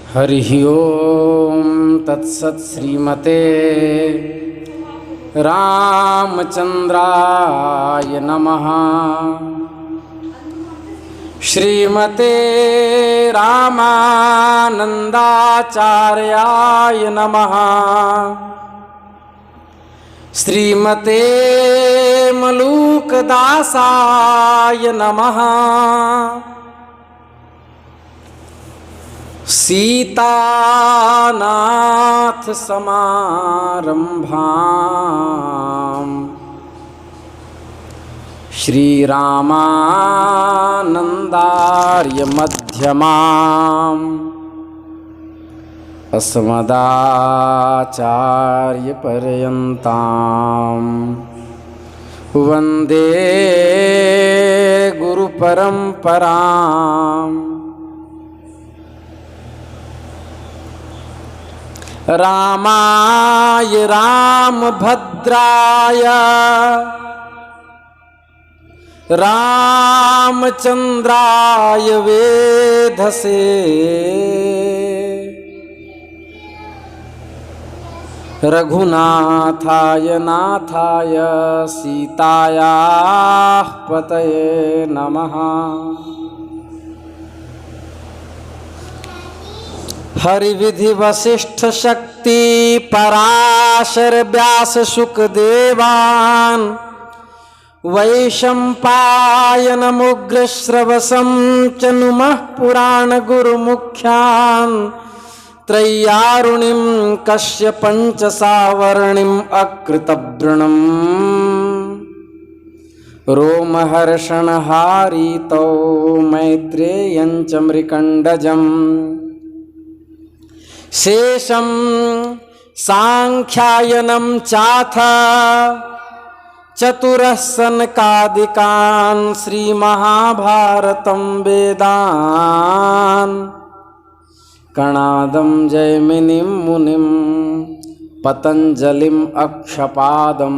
हरिः ओम तत्सत्। श्रीमते रामचंद्राय नमः। श्रीमते रामानंदाचार्याय नमः। श्रीमते मलूकदासाय नमः। सीतानाथ समारंभां श्रीरामानंदार्य मध्यमाम् अस्मदाचार्य पर्यन्तां वन्दे गुरुपरम्पराम्। रामाय रामभद्राय रामचंद्राय वेधसे रघुनाथाय नाथाय सीतायाः पतये नमः। हरिविधि वशिष्ठ शक्ति पराशर व्यास शुकदेवान् वैशंपायन मुग्र श्रवसं च नुमः पुराण गुरुमुख्यान् त्रय्यारुणिं कश्यपञ्च सावर्णिम् अकृतवृणम् रोमहर्षणहारितौ मैत्रेयं च मृकण्डजम् शेषं सांख्यायनं चाथ चतुरः सनकादिकान् श्रीमहाभारतं वेदान् कणादं जैमिनिं मुनिं पतञ्जलिम् अक्षपादं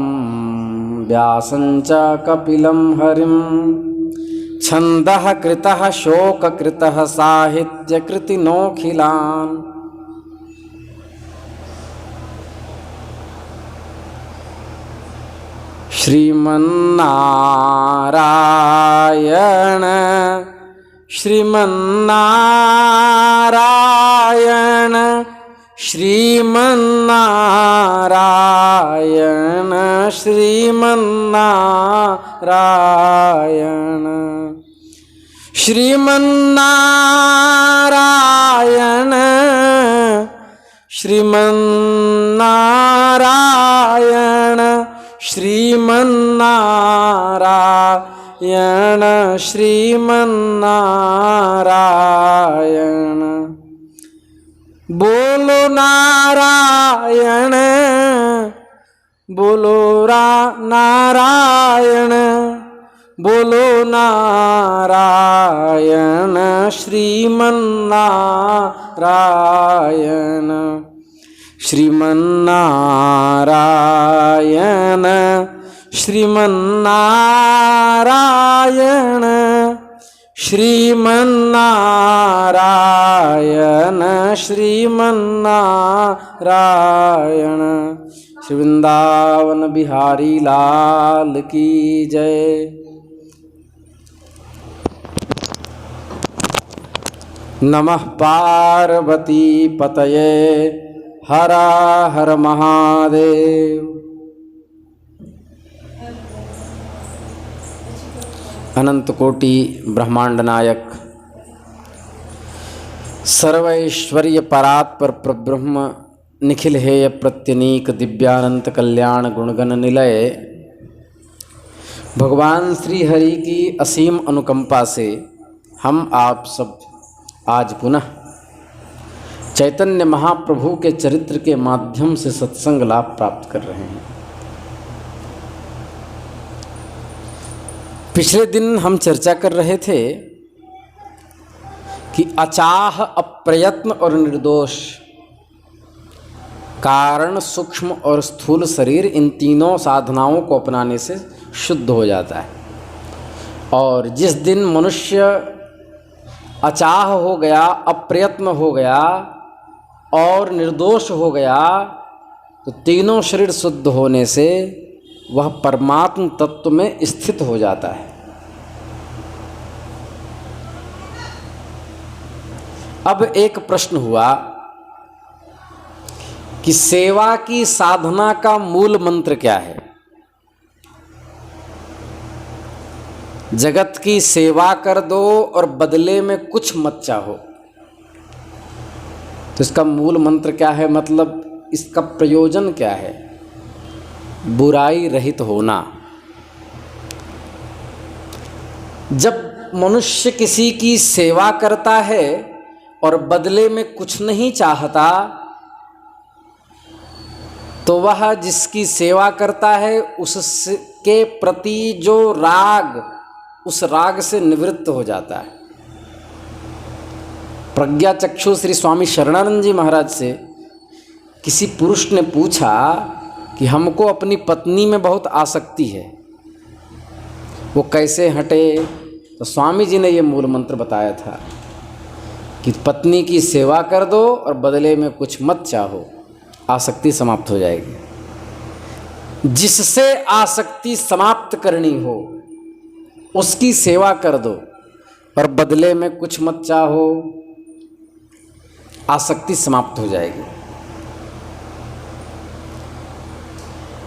व्यासं च कपिलं हरिं छन्दः कृतः शोककृतः साहित्यकृतिनोऽखिलान्। श्रीमन्नारायण श्रीमन्नारायण श्रीमन्नारायण श्रीमन्नारायण श्रीमन्नारायण श्रीमन्नारायण श्रीमन्नारायण श्रीमन्नारायण। बोलो नारायण बोलो नारायण बोलो नारायण श्रीमन्नारायण श्रीमन्नारायण श्रीमन्नारायण श्रीमन्नारायण श्रीमन्नारायण। श्री वृंदावन बिहारी लाल की जय। नमः पार्वती पतये हर हर महादेव। अनंत कोटि ब्रह्मांड नायक सर्वैश्वर्य परात्पर प्रब्रह्म निखिल हेय प्रत्यनीक दिव्यानंत कल्याण गुणगण निलय भगवान श्री हरि की असीम अनुकंपा से हम आप सब आज पुनः चैतन्य महाप्रभु के चरित्र के माध्यम से सत्संग लाभ प्राप्त कर रहे हैं। पिछले दिन हम चर्चा कर रहे थे कि अचाह अप्रयत्न और निर्दोष कारण सूक्ष्म और स्थूल शरीर इन तीनों साधनाओं को अपनाने से शुद्ध हो जाता है। और जिस दिन मनुष्य अचाह हो गया, अप्रयत्न हो गया, और निर्दोष हो गया तो तीनों शरीर शुद्ध होने से वह परमात्म तत्व में स्थित हो जाता है। अब एक प्रश्न हुआ कि सेवा की साधना का मूल मंत्र क्या है? जगत की सेवा कर दो और बदले में कुछ मत चाहो, तो इसका मूल मंत्र क्या है? मतलब इसका प्रयोजन क्या है? बुराई रहित होना। जब मनुष्य किसी की सेवा करता है और बदले में कुछ नहीं चाहता, तो वह जिसकी सेवा करता है उसके प्रति जो राग, उस राग से निवृत्त हो जाता है। प्रज्ञा चक्षु श्री स्वामी शरणानंद जी महाराज से किसी पुरुष ने पूछा कि हमको अपनी पत्नी में बहुत आसक्ति है, वो कैसे हटे? तो स्वामी जी ने ये मूल मंत्र बताया था कि पत्नी की सेवा कर दो और बदले में कुछ मत चाहो, आसक्ति समाप्त हो जाएगी। जिससे आसक्ति समाप्त करनी हो उसकी सेवा कर दो और बदले में कुछ मत चाहो, आसक्ति समाप्त हो जाएगी।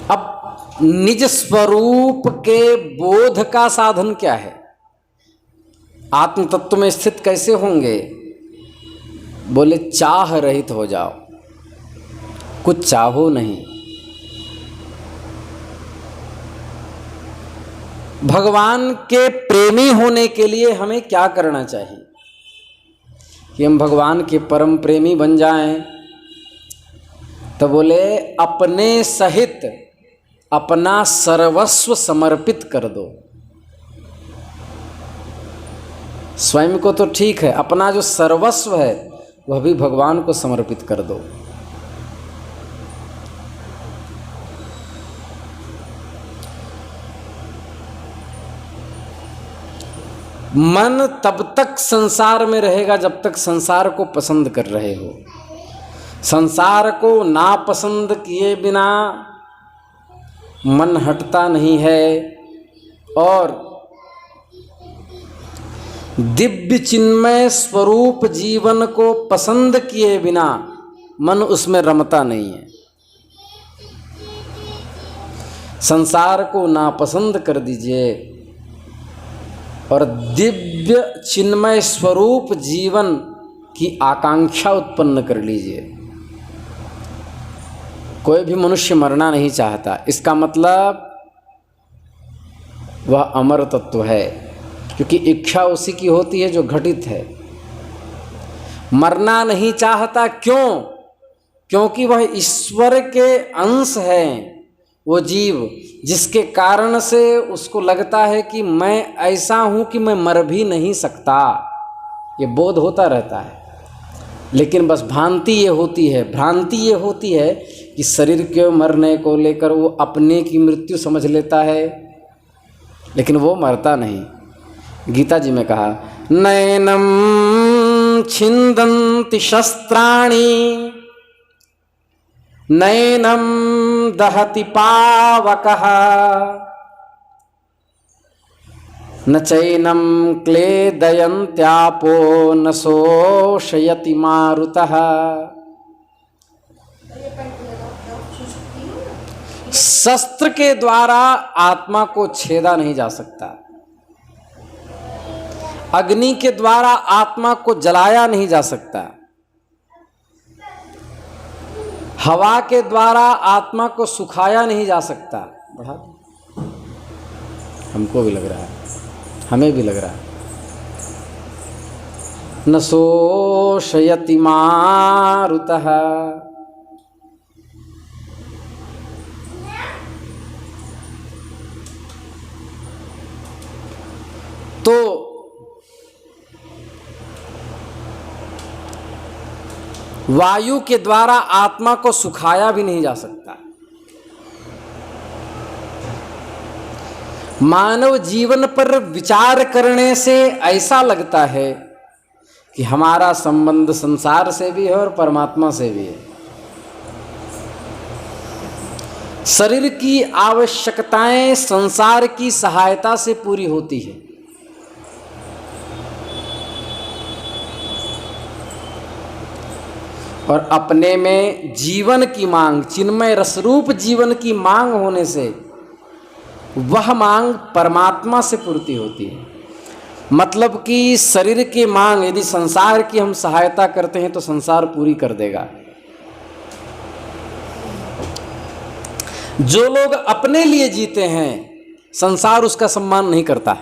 अब निज स्वरूप के बोध का साधन क्या है? आत्म तत्व में स्थित कैसे होंगे? बोले चाह रहित हो जाओ, कुछ चाहो नहीं। भगवान के प्रेमी होने के लिए हमें क्या करना चाहिए कि हम भगवान के परम प्रेमी बन जाएं? तो बोले अपने सहित अपना सर्वस्व समर्पित कर दो। स्वयं को तो ठीक है, अपना जो सर्वस्व है वह भी भगवान को समर्पित कर दो। मन तब तक संसार में रहेगा जब तक संसार को पसंद कर रहे हो। संसार को नापसंद किए बिना मन हटता नहीं है, और दिव्य चिन्मय स्वरूप जीवन को पसंद किए बिना मन उसमें रमता नहीं है। संसार को नापसंद कर दीजिए और दिव्य चिन्मय स्वरूप जीवन की आकांक्षा उत्पन्न कर लीजिए। कोई भी मनुष्य मरना नहीं चाहता, इसका मतलब वह अमर तत्व है, क्योंकि इच्छा उसी की होती है जो घटित है। मरना नहीं चाहता क्यों? क्योंकि वह ईश्वर के अंश है, वो जीव, जिसके कारण से उसको लगता है कि मैं ऐसा हूँ कि मैं मर भी नहीं सकता। ये बोध होता रहता है, लेकिन बस भ्रांति ये होती है कि शरीर के मरने को लेकर वो अपने की मृत्यु समझ लेता है, लेकिन वो मरता नहीं। गीता जी में कहा, नैनम छिन्दन्ति शस्त्राणि नैनम दहति पावकः न चैनम क्लेदयन्त्यापो न शोषयति मारुतः। शस्त्र के द्वारा आत्मा को छेदा नहीं जा सकता, अग्नि के द्वारा आत्मा को जलाया नहीं जा सकता, हवा के द्वारा आत्मा को सुखाया नहीं जा सकता। बढ़ा दो, हमको भी लग रहा है, हमें भी लग रहा है। न शोषयति मारुतः। तो वायु के द्वारा आत्मा को सुखाया भी नहीं जा सकता। मानव जीवन पर विचार करने से ऐसा लगता है कि हमारा संबंध संसार से भी है और परमात्मा से भी है। शरीर की आवश्यकताएं संसार की सहायता से पूरी होती है, और अपने में जीवन की मांग, चिन्मय रसरूप जीवन की मांग होने से वह मांग परमात्मा से पूर्ति होती है। मतलब कि शरीर की मांग यदि संसार की हम सहायता करते हैं तो संसार पूरी कर देगा। जो लोग अपने लिए जीते हैं संसार उसका सम्मान नहीं करता,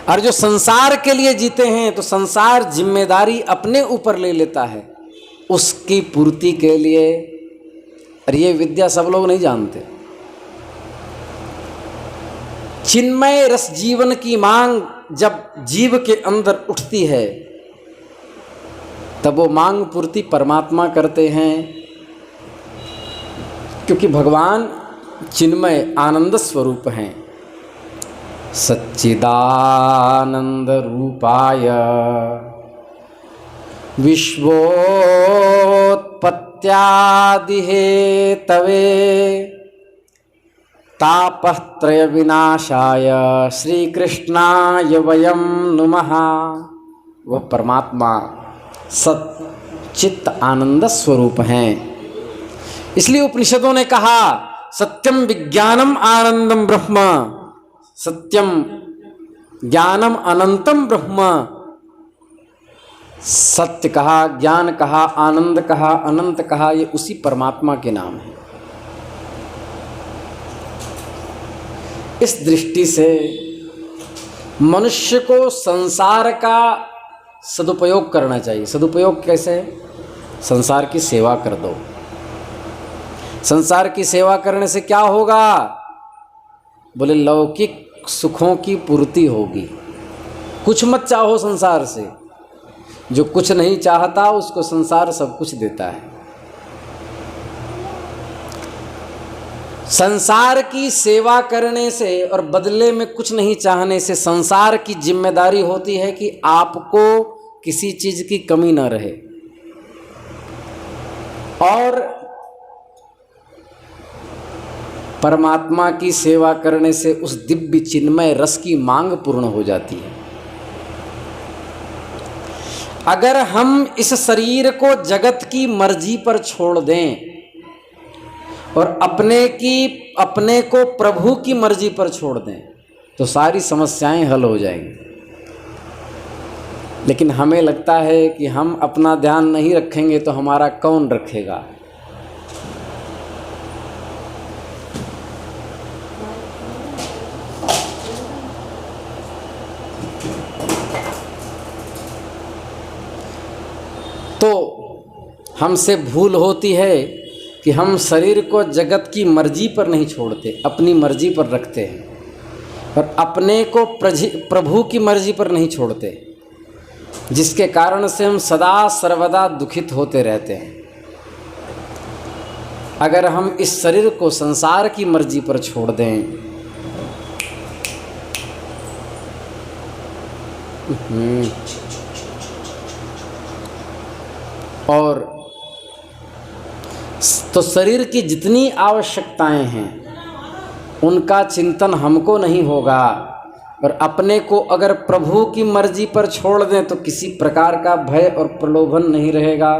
और जो संसार के लिए जीते हैं तो संसार जिम्मेदारी अपने ऊपर ले लेता है उसकी पूर्ति के लिए। और ये विद्या सब लोग नहीं जानते। चिन्मय रस जीवन की मांग जब जीव के अंदर उठती है तब वो मांग पूर्ति परमात्मा करते हैं, क्योंकि भगवान चिन्मय आनंद स्वरूप हैं। सच्चिदानंद रूपाय विश्वोत्पत्त्यादि हेतवे तापत्रय विनाशाय श्री कृष्णाय वयं नुमः। वह परमात्मा सच्चित आनंद स्वरूप हैं। इसलिए उपनिषदों ने कहा सत्यम विज्ञानम आनंदम ब्रह्म, सत्यम ज्ञानम अनंतम ब्रह्म। सत्य कहा, ज्ञान कहा, आनंद कहा, अनंत कहा, ये उसी परमात्मा के नाम है। इस दृष्टि से मनुष्य को संसार का सदुपयोग करना चाहिए। सदुपयोग कैसे? संसार की सेवा कर दो। संसार की सेवा करने से क्या होगा? बोले लौकिक सुखों की पूर्ति होगी। कुछ मत चाहो संसार से। जो कुछ नहीं चाहता उसको संसार सब कुछ देता है। संसार की सेवा करने से और बदले में कुछ नहीं चाहने से संसार की जिम्मेदारी होती है कि आपको किसी चीज की कमी न रहे, और परमात्मा की सेवा करने से उस दिव्य चिन्मय रस की मांग पूर्ण हो जाती है। अगर हम इस शरीर को जगत की मर्जी पर छोड़ दें और अपने को प्रभु की मर्जी पर छोड़ दें तो सारी समस्याएं हल हो जाएंगी। लेकिन हमें लगता है कि हम अपना ध्यान नहीं रखेंगे तो हमारा कौन रखेगा। तो हमसे भूल होती है कि हम शरीर को जगत की मर्जी पर नहीं छोड़ते, अपनी मर्जी पर रखते हैं, और अपने को प्रभु की मर्जी पर नहीं छोड़ते, जिसके कारण से हम सदा सर्वदा दुखित होते रहते हैं। अगर हम इस शरीर को संसार की मर्जी पर छोड़ दें और तो शरीर की जितनी आवश्यकताएं हैं उनका चिंतन हमको नहीं होगा, और अपने को अगर प्रभु की मर्जी पर छोड़ दें तो किसी प्रकार का भय और प्रलोभन नहीं रहेगा।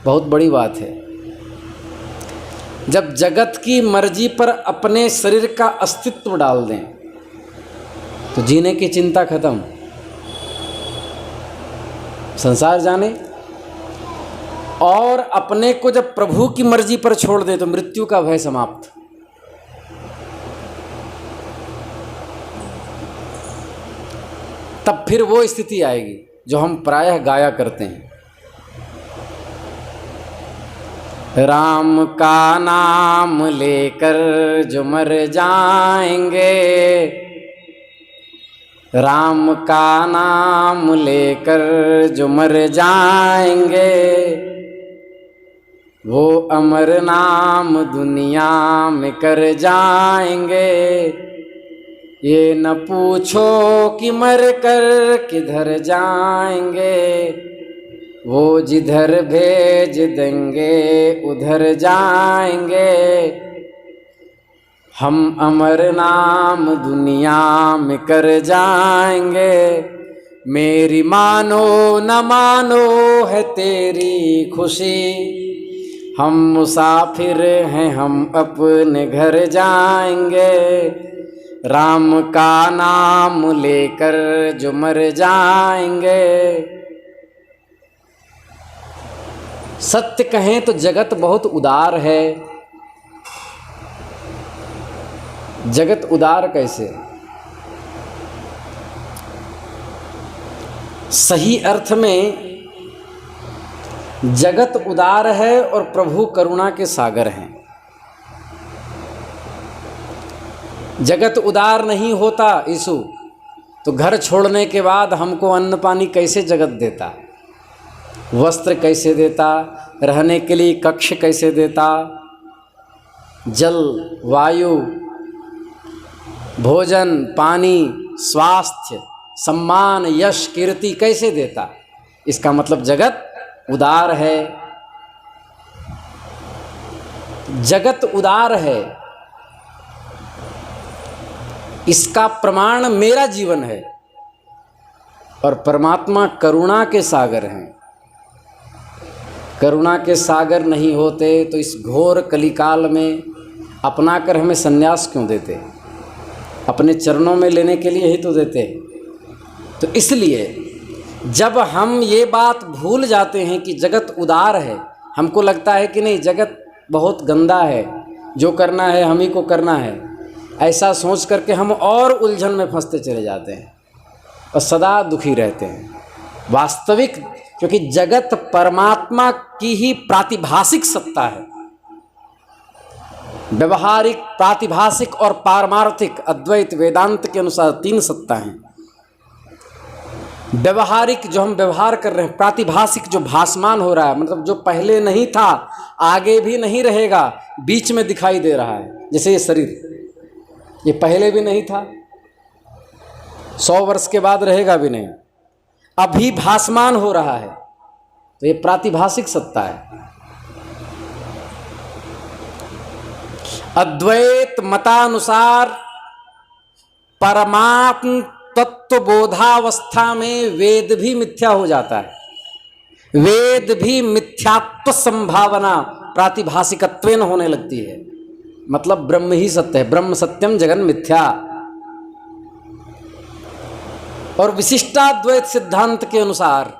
बहुत बड़ी बात है। जब जगत की मर्जी पर अपने शरीर का अस्तित्व डाल दें तो जीने की चिंता खत्म, संसार जाने। और अपने को जब प्रभु की मर्जी पर छोड़ दें तो मृत्यु का भय समाप्त। तब फिर वो स्थिति आएगी जो हम प्रायः गाया करते हैं, राम का नाम लेकर जो मर जाएंगे, राम का नाम लेकर जो मर जाएंगे, वो अमर नाम दुनिया में कर जाएंगे। ये न पूछो कि मर कर किधर जाएंगे, वो जिधर भेज देंगे उधर जाएंगे। हम अमर नाम दुनिया में कर जाएंगे, मेरी मानो न मानो है तेरी खुशी। हम मुसाफिर हैं हम अपने घर जाएंगे, राम का नाम लेकर जो मर जाएंगे। सत्य कहें तो जगत बहुत उदार है। जगत उदार कैसे? सही अर्थ में जगत उदार है और प्रभु करुणा के सागर हैं। जगत उदार नहीं होता यीशु तो घर छोड़ने के बाद हमको अन्न पानी कैसे जगत देता, वस्त्र कैसे देता, रहने के लिए कक्ष कैसे देता, जल वायु भोजन पानी स्वास्थ्य सम्मान यश कीर्ति कैसे देता। इसका मतलब जगत उदार है। जगत उदार है, इसका प्रमाण मेरा जीवन है। और परमात्मा करुणा के सागर हैं। करुणा के सागर नहीं होते तो इस घोर कलिकाल में अपनाकर हमें संन्यास क्यों देते? अपने चरणों में लेने के लिए ही तो देते। तो इसलिए जब हम ये बात भूल जाते हैं कि जगत उदार है, हमको लगता है कि नहीं जगत बहुत गंदा है, जो करना है हम ही को करना है, ऐसा सोच करके हम और उलझन में फंसते चले जाते हैं और सदा दुखी रहते हैं। वास्तविक, क्योंकि जगत परमात्मा की ही प्रातिभासिक सत्ता है। व्यवहारिक प्रातिभासिक और पारमार्थिक अद्वैत वेदांत के अनुसार तीन सत्ता हैं। व्यवहारिक जो हम व्यवहार कर रहे हैं, प्रातिभासिक जो भासमान हो रहा है, मतलब जो पहले नहीं था आगे भी नहीं रहेगा, बीच में दिखाई दे रहा है। जैसे ये शरीर, ये पहले भी नहीं था, 100 वर्ष के बाद रहेगा भी नहीं, अभी भासमान हो रहा है, तो ये प्रातिभासिक सत्ता है। अद्वैत मतानुसार परमात्म तत्व बोधावस्था में वेद भी मिथ्या हो जाता है। वेद भी मिथ्यात्व संभावना प्रातिभासिकत्वेन होने लगती है। मतलब ब्रह्म ही सत्य है, ब्रह्म सत्यम जगन मिथ्या। और विशिष्टाद्वैत सिद्धांत के अनुसार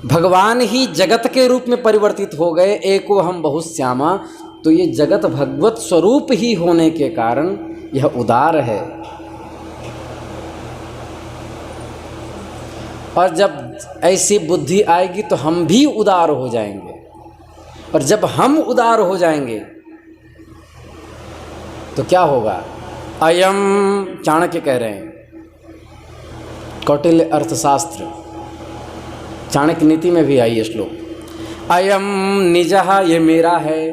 भगवान ही जगत के रूप में परिवर्तित हो गए, एको हम बहुश्यामा। तो ये जगत भगवत स्वरूप ही होने के कारण यह उदार है। और जब ऐसी बुद्धि आएगी तो हम भी उदार हो जाएंगे। और जब हम उदार हो जाएंगे तो क्या होगा? अयम, चाणक्य कह रहे हैं, कौटिल्य अर्थशास्त्र, चाणक्य नीति में भी आई ये श्लोक। अयम निजः, ये मेरा है,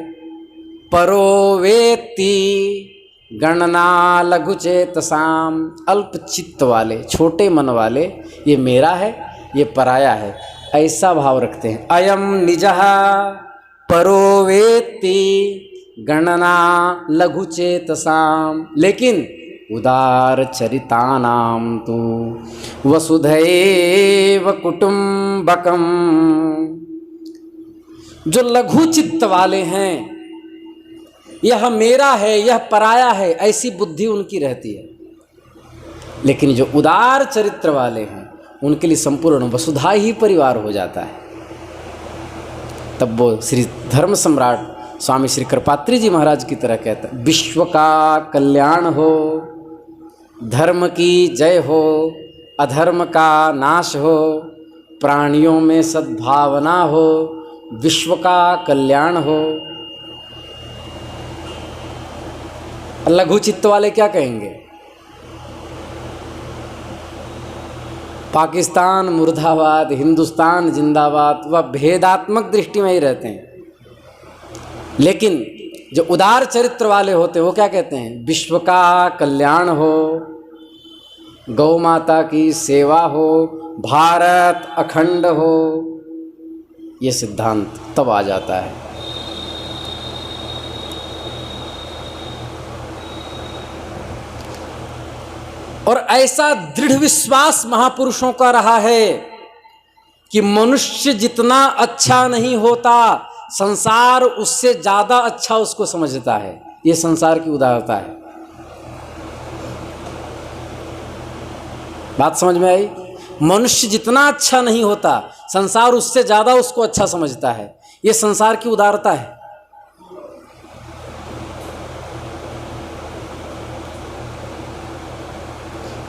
परो वेत्ति गणना लघु चेतसाम, अल्प चित्त वाले छोटे मन वाले, ये मेरा है ये पराया है, ऐसा भाव रखते हैं। अयम निजः परो वेत्ति गणना लघु चेतसाम, लेकिन उदार चरितानाम तु वसुधैव कुटुंबकम। जो लघु चित्त वाले हैं, यह मेरा है यह पराया है, ऐसी बुद्धि उनकी रहती है। लेकिन जो उदार चरित्र वाले हैं उनके लिए संपूर्ण वसुधा ही परिवार हो जाता है। तब वो श्री धर्म सम्राट स्वामी श्री कृपात्री जी महाराज की तरह कहता है, विश्व का कल्याण हो, धर्म की जय हो, अधर्म का नाश हो, प्राणियों में सद्भावना हो, विश्व का कल्याण हो। लघु चित्त वाले क्या कहेंगे? पाकिस्तान मुर्दाबाद, हिंदुस्तान जिंदाबाद, वह भेदात्मक दृष्टि में ही रहते हैं। लेकिन जो उदार चरित्र वाले होते हैं वो क्या कहते हैं? विश्व का कल्याण हो, गौ माता की सेवा हो, भारत अखंड हो, ये सिद्धांत तब आ जाता है। और ऐसा दृढ़ विश्वास महापुरुषों का रहा है कि मनुष्य जितना अच्छा नहीं होता, संसार उससे ज्यादा अच्छा उसको समझता है। ये संसार की उदारता है। बात समझ में आई? मनुष्य जितना अच्छा नहीं होता, संसार उससे ज्यादा उसको अच्छा समझता है। ये संसार की उदारता है।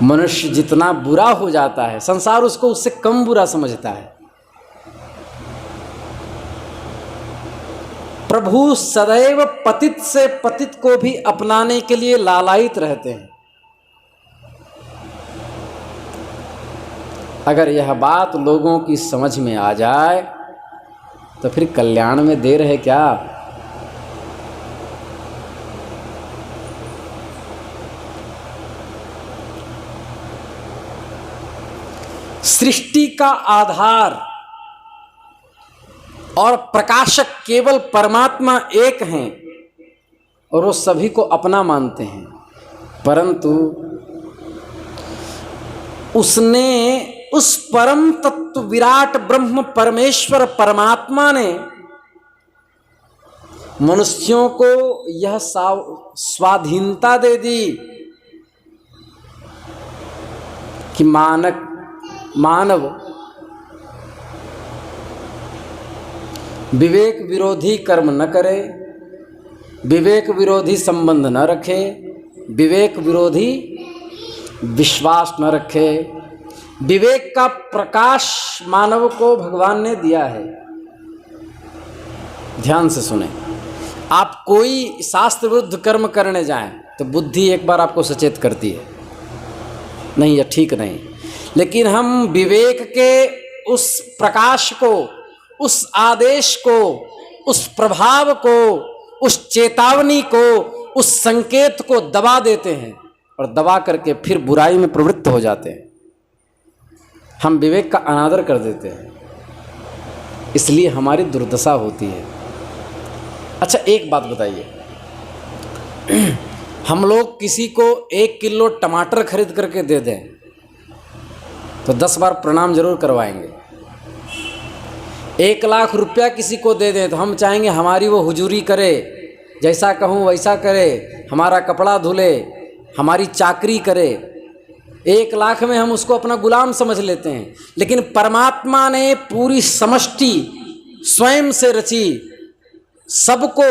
मनुष्य जितना बुरा हो जाता है, संसार उसको उससे कम बुरा समझता है। प्रभु सदैव पतित से पतित को भी अपनाने के लिए लालायित रहते हैं। अगर यह बात लोगों की समझ में आ जाए तो फिर कल्याण में देर है क्या? सृष्टि का आधार और प्रकाशक केवल परमात्मा एक हैं और वो सभी को अपना मानते हैं, परंतु उसने उस परम तत्व विराट ब्रह्म परमेश्वर परमात्मा ने मनुष्यों को यह स्वाधीनता दे दी कि मानव विवेक विरोधी कर्म न करे, विवेक विरोधी संबंध न रखे, विवेक विरोधी विश्वास न रखे। विवेक का प्रकाश मानव को भगवान ने दिया है। ध्यान से सुने, आप कोई शास्त्र विरुद्ध कर्म करने जाएं तो बुद्धि एक बार आपको सचेत करती है, नहीं यह ठीक नहीं। लेकिन हम विवेक के उस प्रकाश को, उस आदेश को, उस प्रभाव को, उस चेतावनी को, उस संकेत को दबा देते हैं और दबा करके फिर बुराई में प्रवृत्त हो जाते हैं। हम विवेक का अनादर कर देते हैं, इसलिए हमारी दुर्दशा होती है। अच्छा एक बात बताइए, हम लोग किसी को 1 किलो टमाटर खरीद करके दे दें तो 10 बार प्रणाम जरूर करवाएंगे। 1 लाख रुपया किसी को दे दें तो हम चाहेंगे हमारी वो हुजूरी करे, जैसा कहूँ वैसा करे, हमारा कपड़ा धुले, हमारी चाकरी करे। 1 लाख में हम उसको अपना गुलाम समझ लेते हैं। लेकिन परमात्मा ने पूरी समष्टि स्वयं से रची, सबको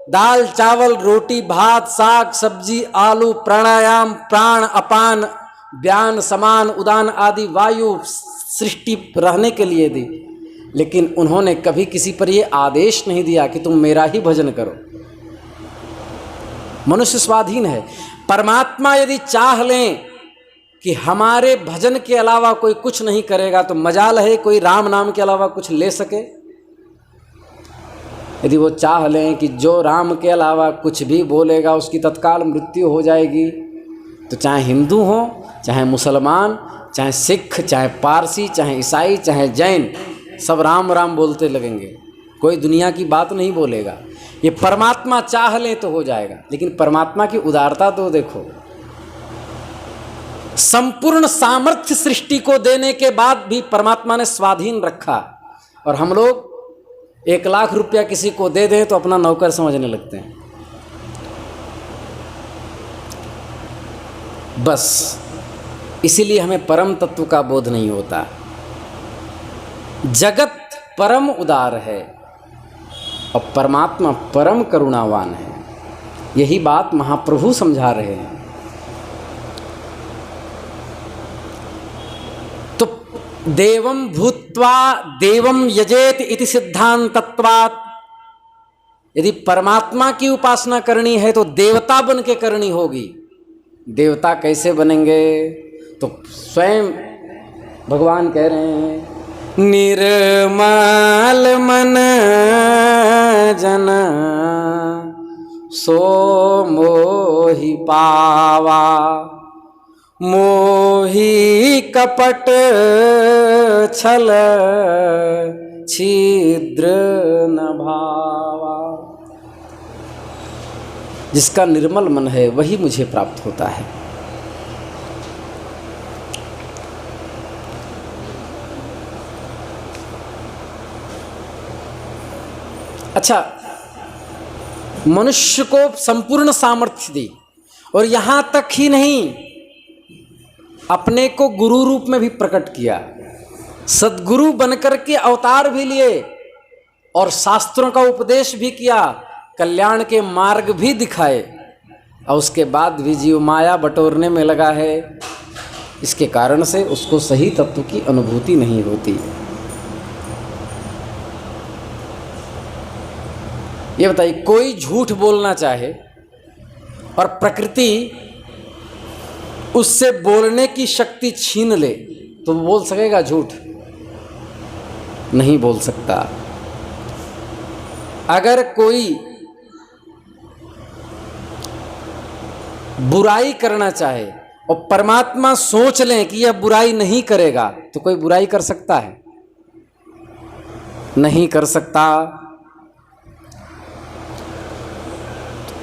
दाल चावल रोटी भात साग सब्जी आलू प्राणायाम प्राण अपान व्यान समान उदान आदि वायु सृष्टि रहने के लिए दी। लेकिन उन्होंने कभी किसी पर ये आदेश नहीं दिया कि तुम मेरा ही भजन करो। मनुष्य स्वाधीन है। परमात्मा यदि चाह लें कि हमारे भजन के अलावा कोई कुछ नहीं करेगा तो मजाल है कोई राम नाम के अलावा कुछ ले सके। यदि वो चाह लें कि जो राम के अलावा कुछ भी बोलेगा उसकी तत्काल मृत्यु हो जाएगी, तो चाहे हिंदू हो, चाहे मुसलमान, चाहे सिख, चाहे पारसी, चाहे ईसाई, चाहे जैन, सब राम राम बोलते लगेंगे, कोई दुनिया की बात नहीं बोलेगा। ये परमात्मा चाह ले तो हो जाएगा। लेकिन परमात्मा की उदारता तो देखो, संपूर्ण सामर्थ्य सृष्टि को देने के बाद भी परमात्मा ने स्वाधीन रखा। और हम लोग 1 लाख रुपया किसी को दे दें तो अपना नौकर समझने लगते हैं। बस इसीलिए हमें परम तत्व का बोध नहीं होता। जगत परम उदार है और परमात्मा परम करुणावान है। यही बात महाप्रभु समझा रहे हैं। तो देवं भूत्वा देवं यजेत इति सिद्धांतत्वात्, यदि परमात्मा की उपासना करनी है तो देवता बन के करनी होगी। देवता कैसे बनेंगे? तो स्वयं भगवान कह रहे हैं, निर्मल मन जन सो मोहि पावा, मोहि कपट छल छिद्र न भावा। जिसका निर्मल मन है वही मुझे प्राप्त होता है। अच्छा, मनुष्य को संपूर्ण सामर्थ्य दी और यहाँ तक ही नहीं, अपने को गुरु रूप में भी प्रकट किया, सद्गुरु बनकर के अवतार भी लिए और शास्त्रों का उपदेश भी किया, कल्याण के मार्ग भी दिखाए, और उसके बाद भी जीव माया बटोरने में लगा है। इसके कारण से उसको सही तत्व की अनुभूति नहीं होती। ये बताइए, कोई झूठ बोलना चाहे और प्रकृति उससे बोलने की शक्ति छीन ले तो बोल सकेगा झूठ? नहीं बोल सकता। अगर कोई बुराई करना चाहे और परमात्मा सोच लें कि यह बुराई नहीं करेगा, तो कोई बुराई कर सकता है? नहीं कर सकता।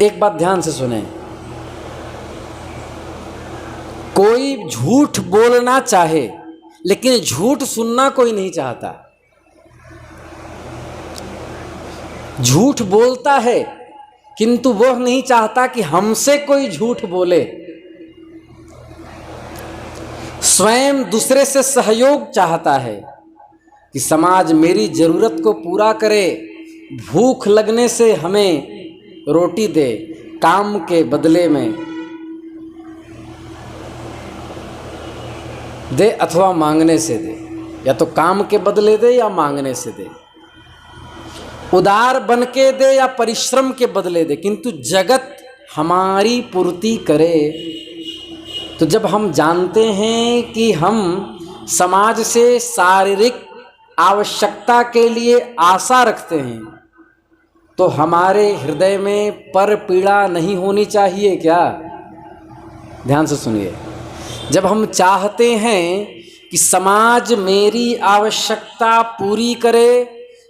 एक बात ध्यान से सुने, कोई झूठ बोलना चाहे लेकिन झूठ सुनना कोई नहीं चाहता। झूठ बोलता है किंतु वह नहीं चाहता कि हमसे कोई झूठ बोले। स्वयं दूसरे से सहयोग चाहता है कि समाज मेरी जरूरत को पूरा करे, भूख लगने से हमें रोटी दे, काम के बदले में दे अथवा मांगने से दे, या तो काम के बदले दे या मांगने से दे, उदार बन के दे या परिश्रम के बदले दे, किंतु जगत हमारी पूर्ति करे। तो जब हम जानते हैं कि हम समाज से शारीरिक आवश्यकता के लिए आशा रखते हैं, तो हमारे हृदय में पर पीड़ा नहीं होनी चाहिए क्या? ध्यान से सुनिए। जब हम चाहते हैं कि समाज मेरी आवश्यकता पूरी करे,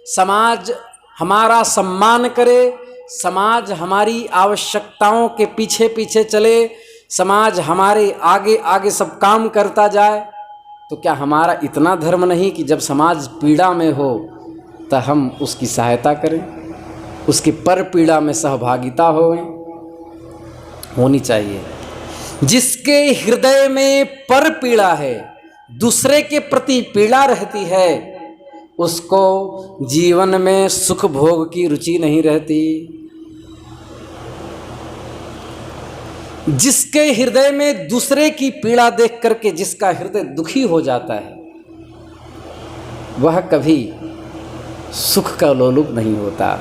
समाज हमारा सम्मान करे, समाज हमारी आवश्यकताओं के पीछे पीछे चले, समाज हमारे आगे आगे सब काम करता जाए, तो क्या हमारा इतना धर्म नहीं कि जब समाज पीड़ा में हो तो हम उसकी सहायता करें, उसकी पर पीड़ा में सहभागिता होनी चाहिए। जिसके हृदय में पर पीड़ा है, दूसरे के प्रति पीड़ा रहती है, उसको जीवन में सुख भोग की रुचि नहीं रहती। जिसके हृदय में दूसरे की पीड़ा देख करके जिसका हृदय दुखी हो जाता है, वह कभी सुख का लोलुप नहीं होता।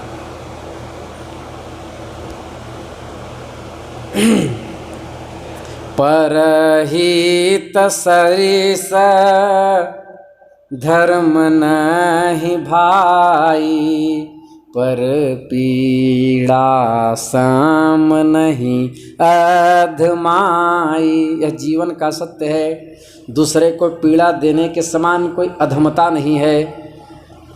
परहित सरिस धर्म नहीं भाई, पर पीड़ा सम नहीं अधमाई। यह जीवन का सत्य है। दूसरे को पीड़ा देने के समान कोई अधमता नहीं है।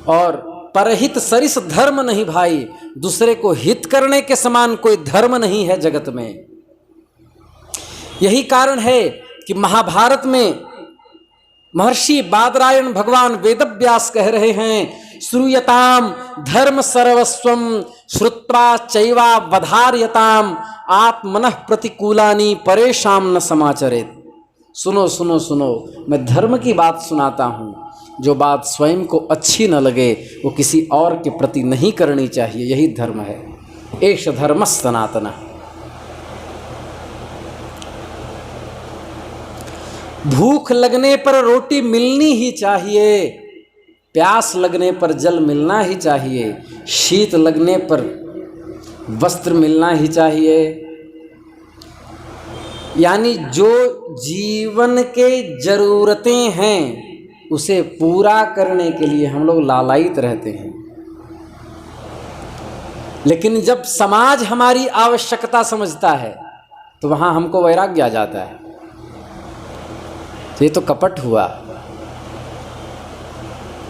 और परहित सरिस धर्म नहीं भाई, दूसरे को हित करने के समान कोई धर्म नहीं है जगत में। यही कारण है कि महाभारत में महर्षि बादरायण भगवान वेदव्यास कह रहे हैं, श्रूयताम धर्म सर्वस्वम श्रुत्वा चैवा वधार्यताम आत्मनः प्रतिकूलानि परेशान न समाचरेत। सुनो सुनो सुनो, मैं धर्म की बात सुनाता हूँ। जो बात स्वयं को अच्छी न लगे वो किसी और के प्रति नहीं करनी चाहिए। यही धर्म है। एष धर्म सनातन। भूख लगने पर रोटी मिलनी ही चाहिए, प्यास लगने पर जल मिलना ही चाहिए, शीत लगने पर वस्त्र मिलना ही चाहिए। यानी जो जीवन के जरूरतें हैं उसे पूरा करने के लिए हम लोग लालायित रहते हैं। लेकिन जब समाज हमारी आवश्यकता समझता है तो वहाँ हमको वैराग्य आ जाता है। तो ये तो कपट हुआ।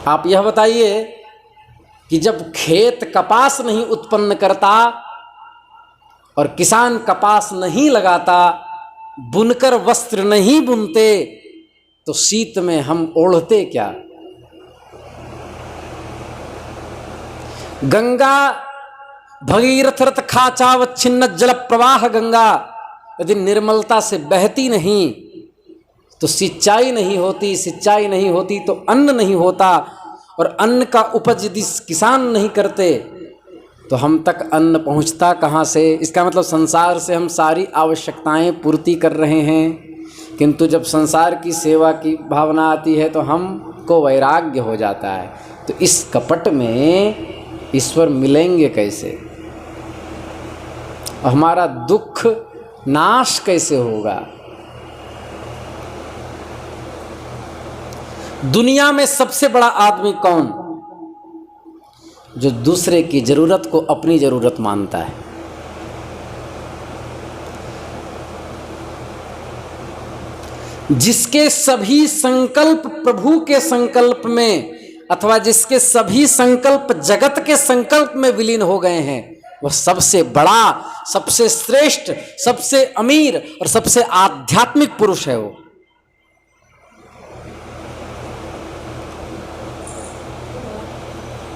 आप यह बताइए कि जब खेत कपास नहीं उत्पन्न करता और किसान कपास नहीं लगाता, बुनकर वस्त्र नहीं बुनते, तो शीत में हम ओढ़ते क्या? गंगा भगीरथ रथ खाचावच्छिन्न जल प्रवाह गंगा यदि निर्मलता से बहती नहीं तो सिंचाई नहीं होती, सिंचाई नहीं होती तो अन्न नहीं होता, और अन्न का उपज यदि किसान नहीं करते तो हम तक अन्न पहुंचता कहाँ से? इसका मतलब संसार से हम सारी आवश्यकताएं पूर्ति कर रहे हैं, किंतु जब संसार की सेवा की भावना आती है तो हमको वैराग्य हो जाता है। तो इस कपट में ईश्वर मिलेंगे कैसे? हमारा दुख नाश कैसे होगा? दुनिया में सबसे बड़ा आदमी कौन? जो दूसरे की जरूरत को अपनी जरूरत मानता है। जिसके सभी संकल्प प्रभु के संकल्प में अथवा जिसके सभी संकल्प जगत के संकल्प में विलीन हो गए हैं, वह सबसे बड़ा, सबसे श्रेष्ठ, सबसे अमीर और सबसे आध्यात्मिक पुरुष है। वो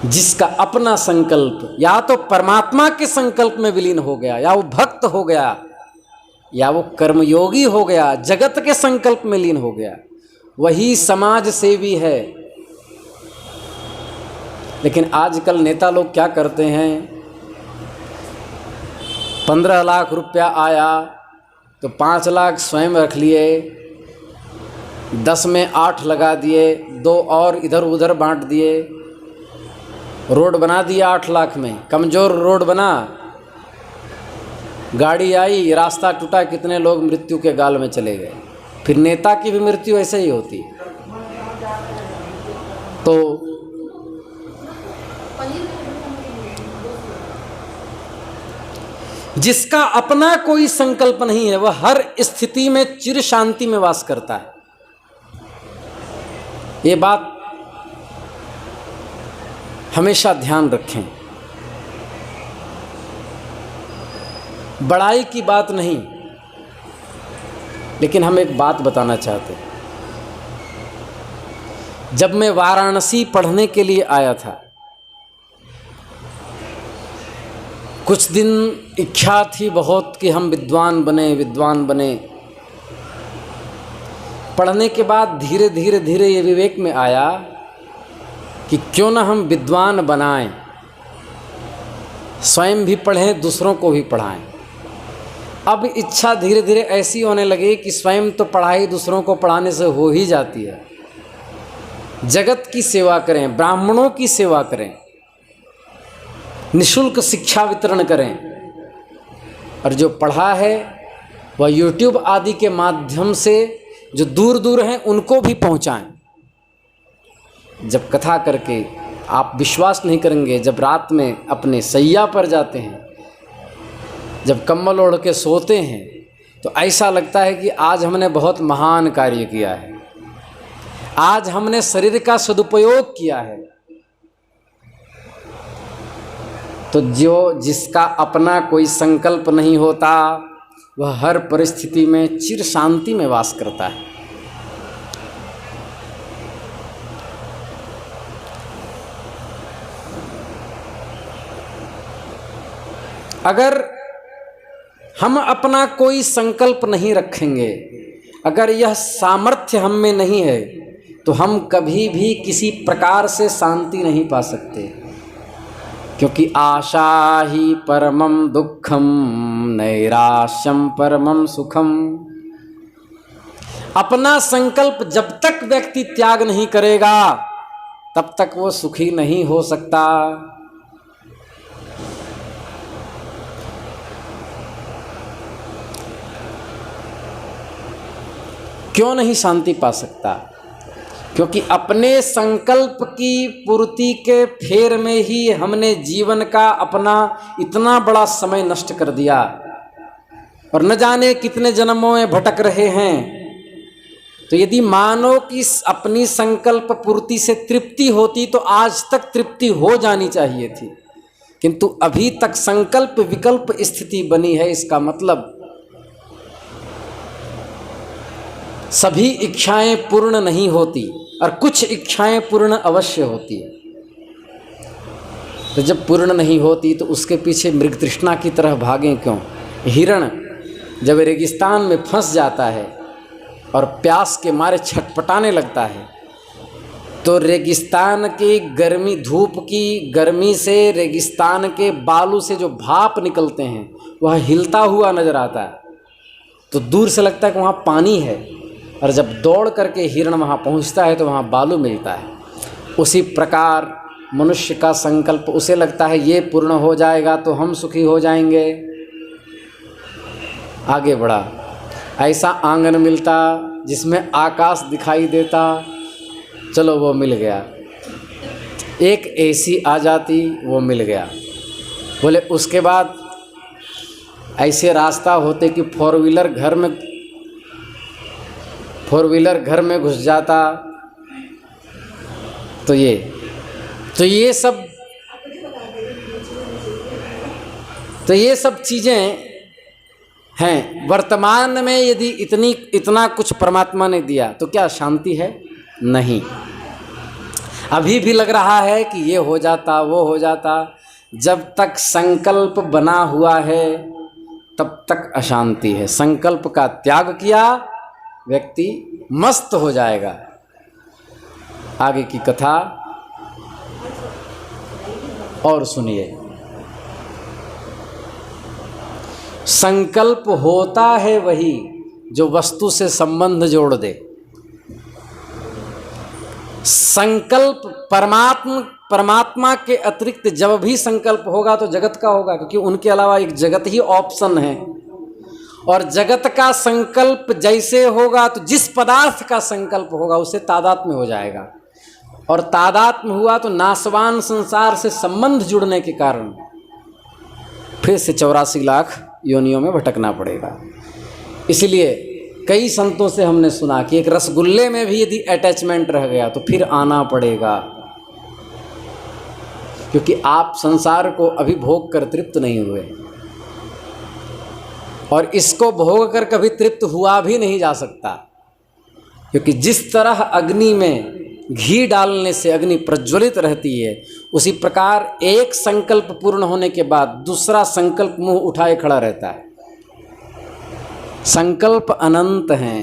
जिसका अपना संकल्प या तो परमात्मा के संकल्प में विलीन हो गया, या वो भक्त हो गया, या वो कर्मयोगी हो गया, जगत के संकल्प में लीन हो गया, वही समाज सेवी है। लेकिन आजकल नेता लोग क्या करते हैं? 15 लाख रुपया आया तो 5 लाख स्वयं रख लिए, 10 में 8 लगा दिए, 2 और इधर उधर बांट दिए, रोड बना दिया 8 लाख में, कमज़ोर रोड बना, गाड़ी आई, रास्ता टूटा, कितने लोग मृत्यु के गाल में चले गए। फिर नेता की भी मृत्यु ऐसे ही होती। तो जिसका अपना कोई संकल्प नहीं है वह हर स्थिति में चिर शांति में वास करता है। ये बात हमेशा ध्यान रखें। बड़ाई की बात नहीं, लेकिन हम एक बात बताना चाहते हैं। जब मैं वाराणसी पढ़ने के लिए आया था, कुछ दिन इच्छा थी बहुत कि हम विद्वान बने, विद्वान बने। पढ़ने के बाद धीरे धीरे धीरे ये विवेक में आया कि क्यों ना हम विद्वान बनाएं, स्वयं भी पढ़ें, दूसरों को भी पढ़ाएं। अब इच्छा धीरे धीरे ऐसी होने लगी कि स्वयं तो पढ़ाई दूसरों को पढ़ाने से हो ही जाती है। जगत की सेवा करें, ब्राह्मणों की सेवा करें, निःशुल्क शिक्षा वितरण करें, और जो पढ़ा है वह YouTube आदि के माध्यम से जो दूर दूर हैं उनको भी पहुंचाएं। जब कथा करके आप विश्वास नहीं करेंगे, जब रात में अपने सैया पर जाते हैं, जब कंबल ओढ़ के सोते हैं, तो ऐसा लगता है कि आज हमने बहुत महान कार्य किया है, आज हमने शरीर का सदुपयोग किया है। तो जिसका अपना कोई संकल्प नहीं होता वह हर परिस्थिति में चिर शांति में वास करता है। अगर हम अपना कोई संकल्प नहीं रखेंगे, अगर यह सामर्थ्य हम में नहीं है, तो हम कभी भी किसी प्रकार से शांति नहीं पा सकते। क्योंकि आशा ही परमम दुखम नैराश्यम परमम सुखम। अपना संकल्प जब तक व्यक्ति त्याग नहीं करेगा तब तक वो सुखी नहीं हो सकता। क्यों नहीं शांति पा सकता? क्योंकि अपने संकल्प की पूर्ति के फेर में ही हमने जीवन का अपना इतना बड़ा समय नष्ट कर दिया और न जाने कितने जन्मों में भटक रहे हैं। तो यदि मानव की अपनी संकल्प पूर्ति से तृप्ति होती तो आज तक तृप्ति हो जानी चाहिए थी, किंतु अभी तक संकल्प विकल्प स्थिति बनी है। इसका मतलब सभी इच्छाएं पूर्ण नहीं होती और कुछ इच्छाएं पूर्ण अवश्य होती है। तो जब पूर्ण नहीं होती तो उसके पीछे मृग तृष्णा की तरह भागें क्यों? हिरण जब रेगिस्तान में फंस जाता है और प्यास के मारे छटपटाने लगता है तो रेगिस्तान की गर्मी, धूप की गर्मी से रेगिस्तान के बालू से जो भाप निकलते हैं वह हिलता हुआ नजर आता है, तो दूर से लगता है कि वहाँ पानी है, और जब दौड़ करके हिरण वहाँ पहुँचता है तो वहाँ बालू मिलता है। उसी प्रकार मनुष्य का संकल्प, उसे लगता है ये पूर्ण हो जाएगा तो हम सुखी हो जाएंगे, आगे बढ़ा। ऐसा आंगन मिलता जिसमें आकाश दिखाई देता, चलो वो मिल गया। एक एसी आ जाती, वो मिल गया। बोले उसके बाद ऐसे रास्ता होते कि फोर व्हीलर घर में घुस जाता, तो ये सब चीज़ें हैं। वर्तमान में यदि इतना कुछ परमात्मा ने दिया तो क्या शांति है? नहीं। अभी भी लग रहा है कि ये हो जाता वो हो जाता। जब तक संकल्प बना हुआ है तब तक अशांति है। संकल्प का त्याग किया व्यक्ति मस्त हो जाएगा। आगे की कथा और सुनिए। संकल्प होता है वही जो वस्तु से संबंध जोड़ दे। संकल्प परमात्मा के अतिरिक्त जब भी संकल्प होगा तो जगत का होगा, क्योंकि उनके अलावा एक जगत ही ऑप्शन है। और जगत का संकल्प जैसे होगा तो जिस पदार्थ का संकल्प होगा उससे तादात्म्य हो जाएगा, और तादात्म्य हुआ तो नाशवान संसार से संबंध जुड़ने के कारण फिर से 84 लाख योनियों में भटकना पड़ेगा। इसलिए कई संतों से हमने सुना कि एक रसगुल्ले में भी यदि अटैचमेंट रह गया तो फिर आना पड़ेगा, क्योंकि आप संसार को अभी भोग कर तृप्त नहीं हुए, और इसको भोग कर कभी तृप्त हुआ भी नहीं जा सकता। क्योंकि जिस तरह अग्नि में घी डालने से अग्नि प्रज्वलित रहती है, उसी प्रकार एक संकल्प पूर्ण होने के बाद दूसरा संकल्प मुंह उठाए खड़ा रहता है। संकल्प अनंत हैं।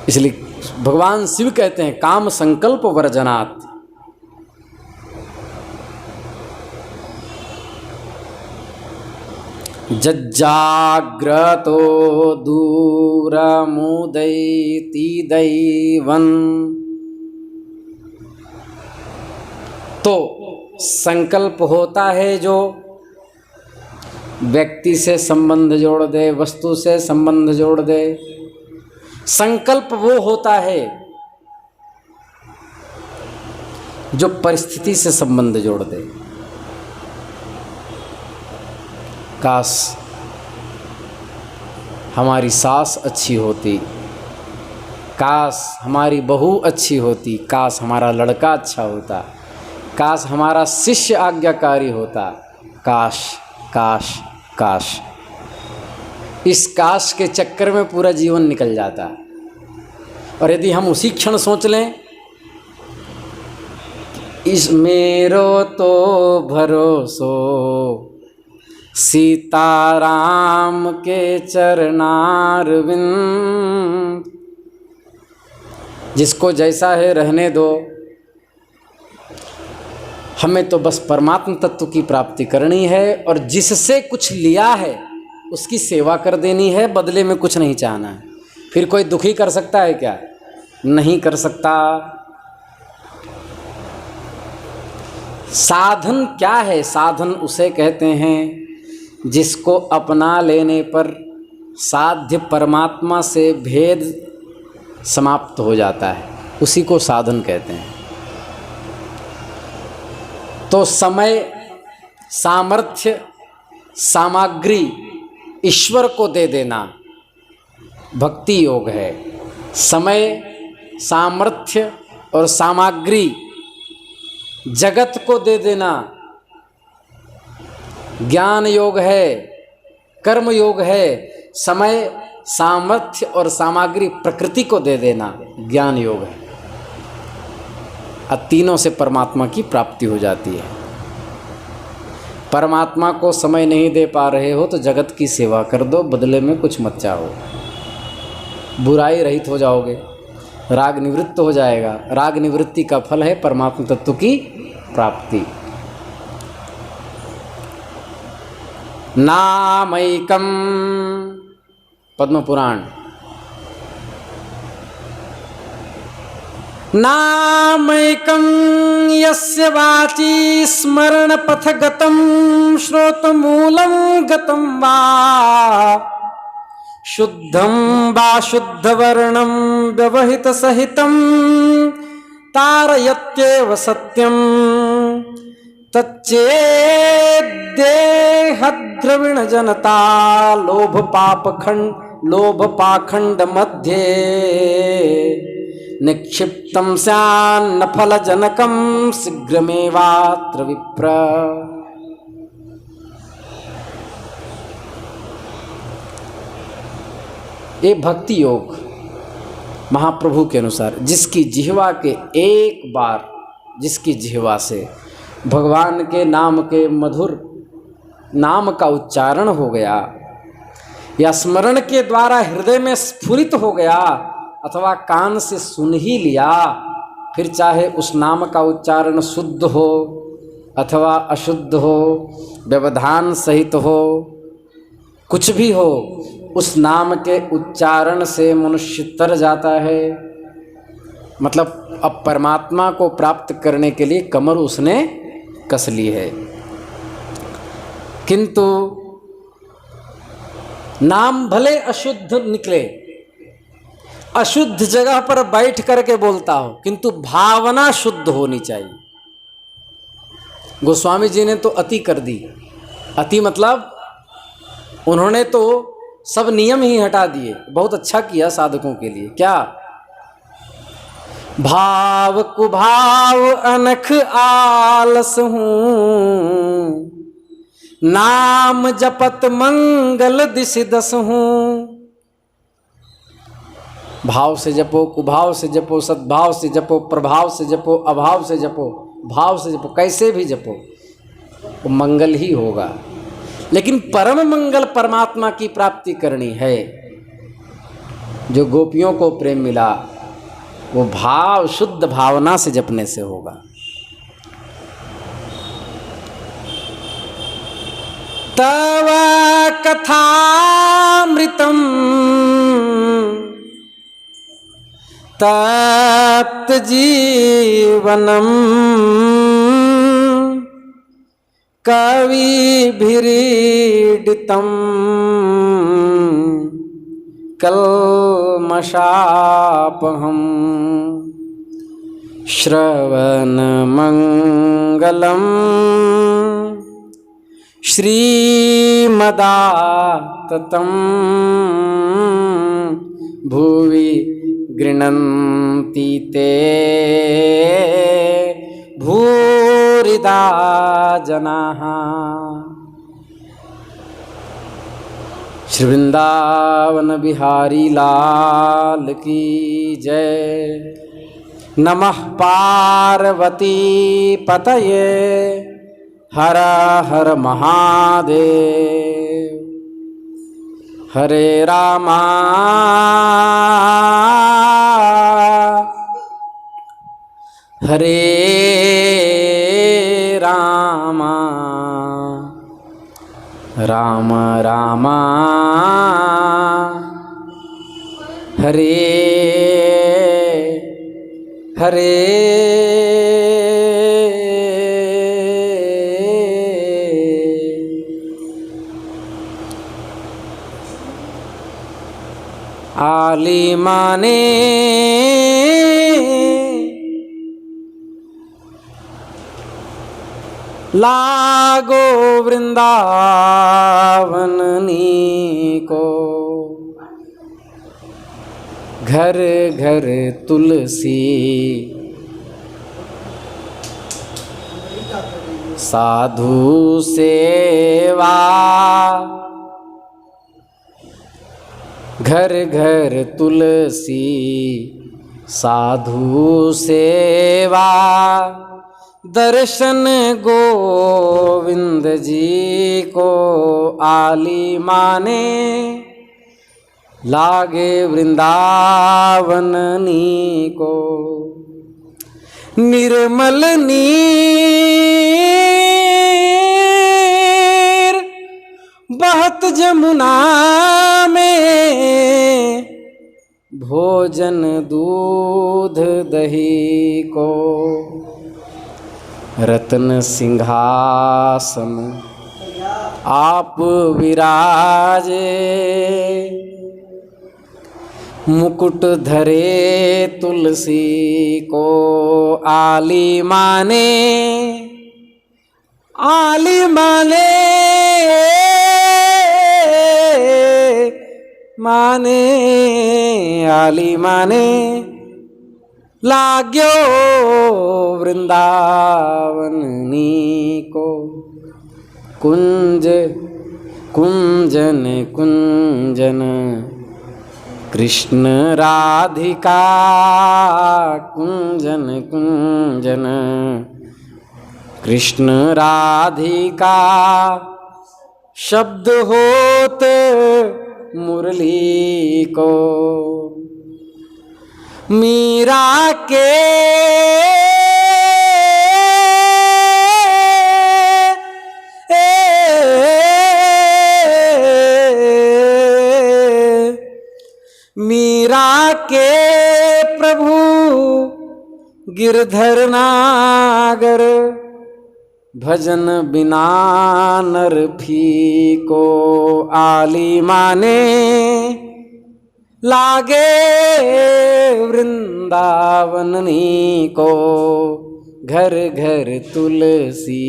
इसलिए भगवान शिव कहते हैं काम संकल्प वर्जनात्। जज्जाग्रतो दूरमुदैति दैवं। तो संकल्प होता है जो व्यक्ति से संबंध जोड़ दे, वस्तु से संबंध जोड़ दे। संकल्प वो होता है जो परिस्थिति से संबंध जोड़ दे। काश हमारी सास अच्छी होती, काश हमारी बहू अच्छी होती, काश हमारा लड़का अच्छा होता, काश हमारा शिष्य आज्ञाकारी होता। काश काश काश, इस काश के चक्कर में पूरा जीवन निकल जाता। और यदि हम उसी क्षण सोच लें इस मेरो तो भरोसो सीताराम के चरणारविंद, जिसको जैसा है रहने दो, हमें तो बस परमात्म तत्व की प्राप्ति करनी है, और जिससे कुछ लिया है उसकी सेवा कर देनी है, बदले में कुछ नहीं चाहना है। फिर कोई दुखी कर सकता है क्या? नहीं कर सकता। साधन क्या है? साधन उसे कहते हैं जिसको अपना लेने पर साध्य परमात्मा से भेद समाप्त हो जाता है, उसी को साधन कहते हैं। तो समय, सामर्थ्य, सामग्री ईश्वर को दे देना भक्ति योग है। समय, सामर्थ्य और सामग्री जगत को दे देना ज्ञान योग है, कर्म योग है। समय, सामर्थ्य और सामग्री प्रकृति को दे देना ज्ञान योग है। तीनों से परमात्मा की प्राप्ति हो जाती है। परमात्मा को समय नहीं दे पा रहे हो तो जगत की सेवा कर दो, बदले में कुछ मत चाहो, बुराई रहित हो जाओगे, राग निवृत्त हो जाएगा। राग निवृत्ति का फल है परमात्मा तत्व की प्राप्ति। नामैकम, पद्म पुराण। नामैकं यस्य वाची स्मरण पथगतं श्रोतमूलं गतं वा शुद्धं वा शुद्धवर्णं व्यवहितसहितं तारयत्येव सत्यं तच्चेद्देहद्रविणजनता लोभपाखंड मध्ये निक्षिप्तं स्यान्न फलजनकं शीघ्रमेवात्र विप्र। ये भक्ति योग महाप्रभु के अनुसार, जिसकी जिह्वा के एक बार, जिसकी जिह्वा से भगवान के नाम के मधुर नाम का उच्चारण हो गया या स्मरण के द्वारा हृदय में स्फुरित हो गया अथवा कान से सुन ही लिया, फिर चाहे उस नाम का उच्चारण शुद्ध हो अथवा अशुद्ध हो, व्यवधान सहित हो, कुछ भी हो, उस नाम के उच्चारण से मनुष्य तर जाता है। मतलब अब परमात्मा को प्राप्त करने के लिए कमर उसने कस ली है। किंतु नाम भले अशुद्ध निकले, अशुद्ध जगह पर बैठ करके बोलता हो, किंतु भावना शुद्ध होनी चाहिए। गोस्वामी जी ने तो अति कर दी। अति मतलब उन्होंने तो सब नियम ही हटा दिए। बहुत अच्छा किया साधकों के लिए। क्या? भाव कुभाव अनख आलस हूँ, नाम जपत मंगल दिश दस हूँ। भाव से जपो, कुभाव से जपो, सद्भाव से जपो, प्रभाव से जपो, अभाव से जपो, भाव से जपो, कैसे भी जपो वो मंगल ही होगा। लेकिन परम मंगल परमात्मा की प्राप्ति करनी है। जो गोपियों को प्रेम मिला वो भाव, शुद्ध भावना से जपने से होगा। तव कथामृतम तप्त जीवनम कविभिरीडितं कल्मषापहम् श्रवणमङ्गलं श्रीमदाततं भुवि गृह्णन्ति ते भूरिदा जनाः। श्री वृंदावन बिहारी लाल की जय। नमः पार्वती पतये, हर हर महादेव। हरे रामा हरे रामा राम राम हरे हरे। आली माने लागो वृंदावन नीको। घर घर तुलसी साधु सेवा। घर घर तुलसी साधु सेवा। दर्शन गोविंद जी को आली माने। लागे वृंदावन नीको। निर्मल नीर बहत जमुना में। भोजन दूध दही को। रत्न सिंहासन आप विराजे। मुकुट धरे तुलसी को आली माने। आली माने माने आली माने। लाग्यो वृंदावन नीको। कुंज कुंजन कुंजन कृष्ण राधिका। कुंजन कुंजन कृष्ण राधिका। शब्द होत मुरली को। मीरा के मीरा के प्रभु गिरधर नागर। भजन बिना नर फीको आली माने। लागे वृंदावन नीको। घर घर तुलसी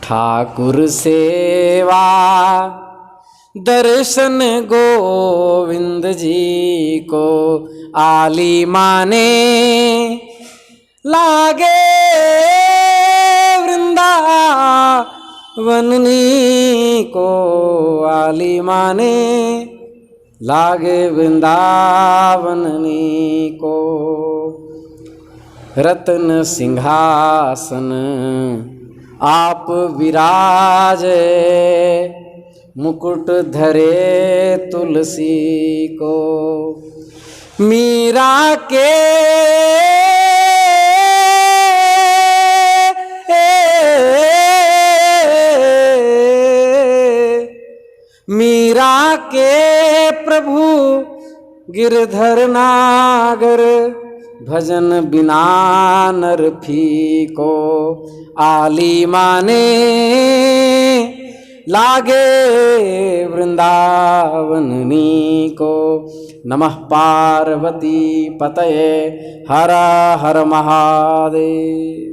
ठाकुर सेवा। दर्शन गोविंद जी को आली माने। लागे वृंदावन नीको आली माने। लागे वृंदावन नीको। रत्न सिंहासन आप विराजे। मुकुट धरे तुलसी को। मीरा के मीरा के प्रभु गिरधर नागर। भजन बिना नर फीको आली माने। लागे वृंदावन नीको। नमः पार्वती पतये हर हर महादेव।